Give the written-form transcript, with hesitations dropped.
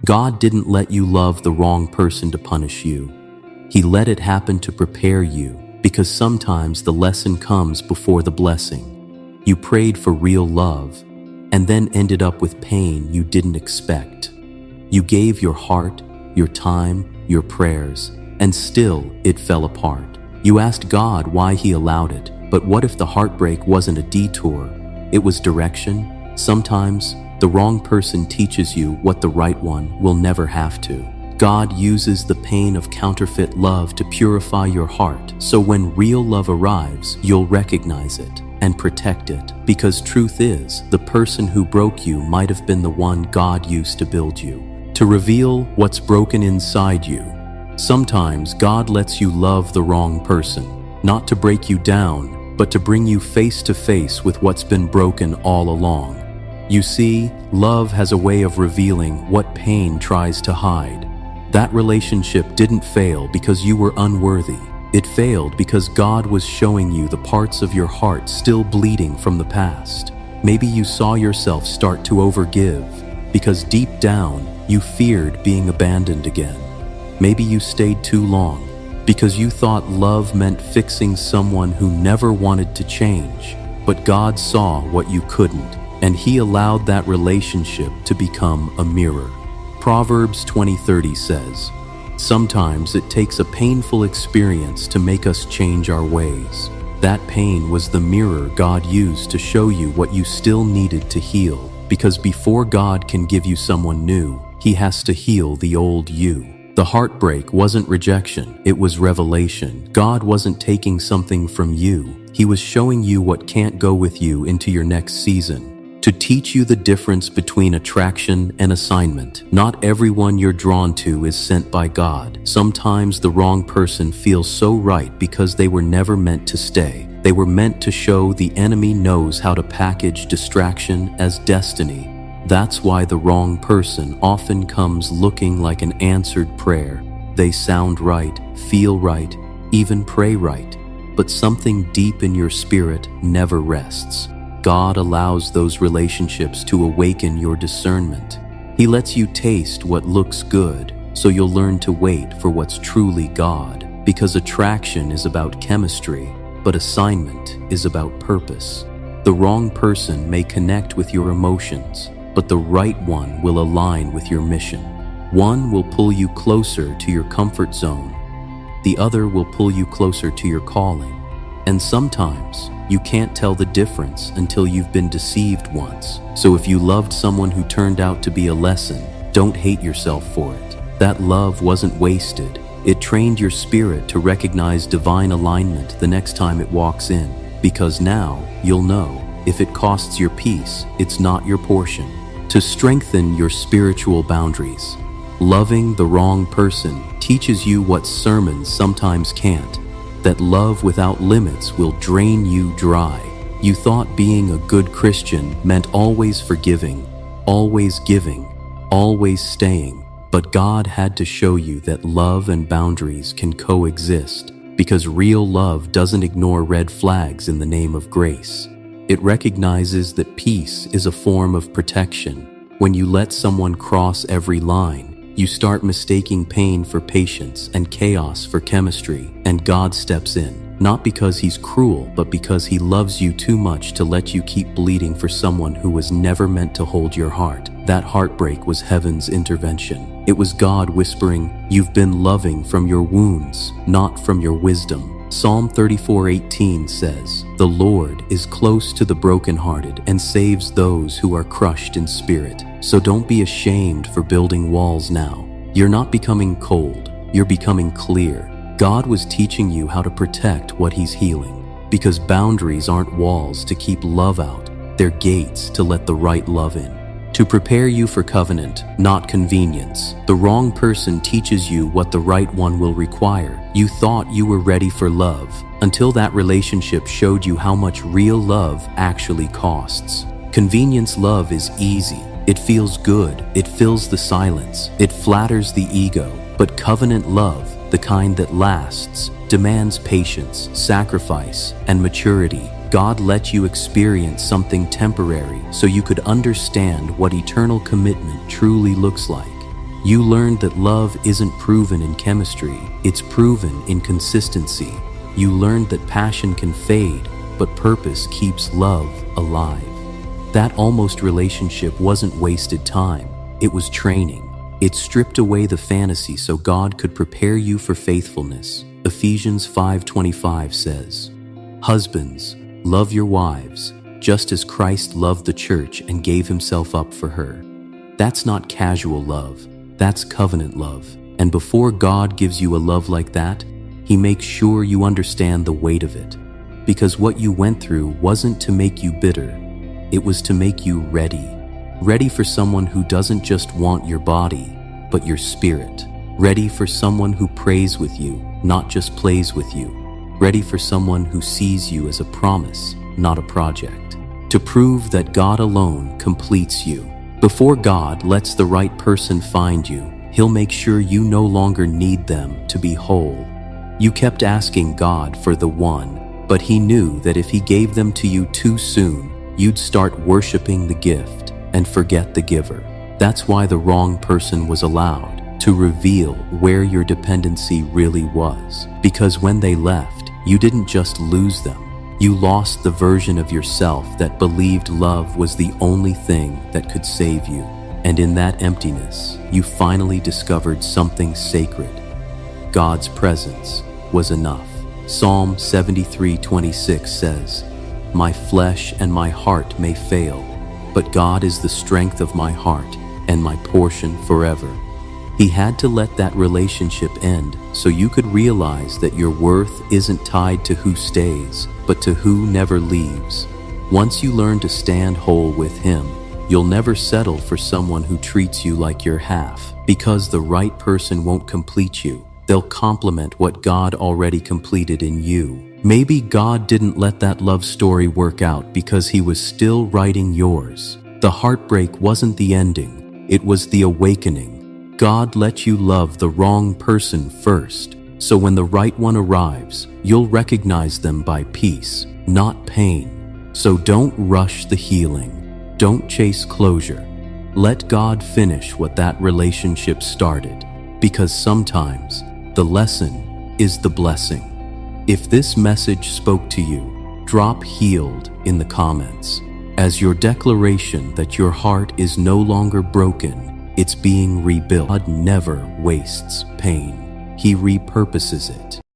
God didn't let you love the wrong person to punish you. He let it happen to prepare you, because sometimes the lesson comes before the blessing. You prayed for real love, and then ended up with pain you didn't expect. You gave your heart, your time, your prayers, and still it fell apart. You asked God why He allowed it, but what if the heartbreak wasn't a detour? It was direction. Sometimes the wrong person teaches you what the right one will never have to. God uses the pain of counterfeit love to purify your heart, so when real love arrives, you'll recognize it and protect it. Because truth is, the person who broke you might have been the one God used to build you, to reveal what's broken inside you. Sometimes God lets you love the wrong person, not to break you down, but to bring you face to face with what's been broken all along. You see, love has a way of revealing what pain tries to hide. That relationship didn't fail because you were unworthy. It failed because God was showing you the parts of your heart still bleeding from the past. Maybe you saw yourself start to overgive because deep down you feared being abandoned again. Maybe you stayed too long because you thought love meant fixing someone who never wanted to change. But God saw what you couldn't, and He allowed that relationship to become a mirror. Proverbs 20:30 says, "Sometimes it takes a painful experience to make us change our ways." That pain was the mirror God used to show you what you still needed to heal, because before God can give you someone new, He has to heal the old you. The heartbreak wasn't rejection, it was revelation. God wasn't taking something from you, He was showing you what can't go with you into your next season. To teach you the difference between attraction and assignment. Not everyone you're drawn to is sent by God. Sometimes the wrong person feels so right because they were never meant to stay. They were meant to show the enemy knows how to package distraction as destiny. That's why the wrong person often comes looking like an answered prayer. They sound right, feel right, even pray right, but something deep in your spirit never rests. God allows those relationships to awaken your discernment. He lets you taste what looks good, so you'll learn to wait for what's truly God. Because attraction is about chemistry, but assignment is about purpose. The wrong person may connect with your emotions, but the right one will align with your mission. One will pull you closer to your comfort zone. The other will pull you closer to your calling. And sometimes, you can't tell the difference until you've been deceived once. So if you loved someone who turned out to be a lesson, don't hate yourself for it. That love wasn't wasted. It trained your spirit to recognize divine alignment the next time it walks in. Because now, you'll know, if it costs your peace, it's not your portion. To strengthen your spiritual boundaries, loving the wrong person teaches you what sermons sometimes can't. That love without limits will drain you dry. You thought being a good Christian meant always forgiving, always giving, always staying. But God had to show you that love and boundaries can coexist, because real love doesn't ignore red flags in the name of grace. It recognizes that peace is a form of protection. When you let someone cross every line, you start mistaking pain for patience and chaos for chemistry, and God steps in. Not because He's cruel, but because He loves you too much to let you keep bleeding for someone who was never meant to hold your heart. That heartbreak was heaven's intervention. It was God whispering, "You've been loving from your wounds, not from your wisdom." Psalm 34:18 says, "The Lord is close to the brokenhearted and saves those who are crushed in spirit." So don't be ashamed for building walls now. You're not becoming cold, you're becoming clear. God was teaching you how to protect what He's healing. Because boundaries aren't walls to keep love out, they're gates to let the right love in. To prepare you for covenant, not convenience. The wrong person teaches you what the right one will require. You thought you were ready for love, until that relationship showed you how much real love actually costs. Convenience love is easy. It feels good, it fills the silence, it flatters the ego. But covenant love, the kind that lasts, demands patience, sacrifice, and maturity. God let you experience something temporary so you could understand what eternal commitment truly looks like. You learned that love isn't proven in chemistry, it's proven in consistency. You learned that passion can fade, but purpose keeps love alive. That almost relationship wasn't wasted time, it was training. It stripped away the fantasy so God could prepare you for faithfulness. Ephesians 5:25 says, "Husbands, love your wives, just as Christ loved the church and gave himself up for her." That's not casual love, that's covenant love. And before God gives you a love like that, He makes sure you understand the weight of it. Because what you went through wasn't to make you bitter, it was to make you ready. Ready for someone who doesn't just want your body, but your spirit. Ready for someone who prays with you, not just plays with you. Ready for someone who sees you as a promise, not a project. To prove that God alone completes you. Before God lets the right person find you, He'll make sure you no longer need them to be whole. You kept asking God for the one, but He knew that if He gave them to you too soon, you'd start worshiping the gift and forget the giver. That's why the wrong person was allowed, to reveal where your dependency really was. Because when they left, you didn't just lose them. You lost the version of yourself that believed love was the only thing that could save you. And in that emptiness, you finally discovered something sacred. God's presence was enough. Psalm 73:26 says, "My flesh and my heart may fail, but God is the strength of my heart and my portion forever." He had to let that relationship end so you could realize that your worth isn't tied to who stays, but to who never leaves. Once you learn to stand whole with Him, you'll never settle for someone who treats you like you're half, because the right person won't complete you. They'll complement what God already completed in you. Maybe God didn't let that love story work out because He was still writing yours. The heartbreak wasn't the ending, it was the awakening. God let you love the wrong person first, so when the right one arrives, you'll recognize them by peace, not pain. So don't rush the healing. Don't chase closure. Let God finish what that relationship started, because sometimes the lesson is the blessing. If this message spoke to you, drop "healed" in the comments as your declaration that your heart is no longer broken, it's being rebuilt. God never wastes pain. He repurposes it.